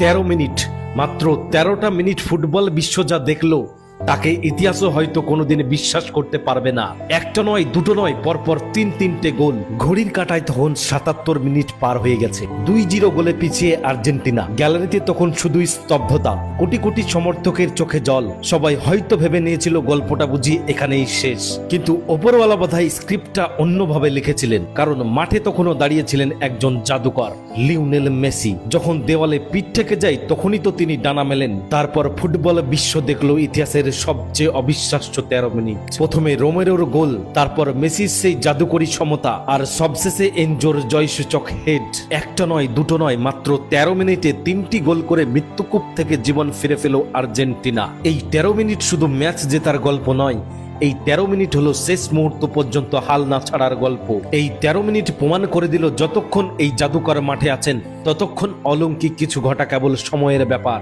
13 minute, মাত্র 13টা minute football বিশ্ব যা দেখলো তাকে ইতিহাসও হয়তো কোনোদিন বিশ্বাস করতে পারবে না। একটা নয়, দুটো নয়, পরপর তিনটে গোল। ঘড়ির কাঁটায় তখন 77 মিনিট পার হয়ে গেছে। 2-0 গোলে পিছিয়ে আর্জেন্টিনা। গ্যালারিতে তখন শুধুই স্তব্ধতা, কোটি কোটি সমর্থকের চোখে জল। সবাই হয়তো ভেবে নিয়েছিল গল্পটা বুঝি এখানেই শেষ, কিন্তু ওপরওয়ালা বোধহয় স্ক্রিপ্টটা অন্যভাবে লিখেছিলেন। কারণ মাঠে তখনও দাঁড়িয়েছিলেন একজন জাদুকর, লিওনেল মেসি। যখন দেওয়ালে পিঠ থেকে যায় তখনই তো তিনি ডানা মেলেন। তারপর ফুটবল বিশ্ব দেখলো ইতিহাসের সবচেয়ে অবিশ্বাস্য 13 মিনিট। প্রথমে রোমেরোর গোল, তারপর মেসির সেই জাদুকরী সমতা, আর সবশেষে এনজোর জয়সূচক হেড। একটা নয়, দুটো নয়, মাত্র 13 মিনিটে 3টি গোল করে মৃত্যুকূপ থেকে জীবন ফিরে পেল আর্জেন্টিনা। এই 13 মিনিট শুধু ম্যাচ জেতার গল্প নয়, এই 13 মিনিট হলো শেষ মুহূর্ত পর্যন্ত হাল না ছাড়ার গল্প। এই 13 মিনিট প্রমাণ করে দিল যতক্ষণ এই জাদুকর মাঠে আছেন ততক্ষণ অলৌকিক কিছু ঘটা কেবল সময়ের ব্যাপার।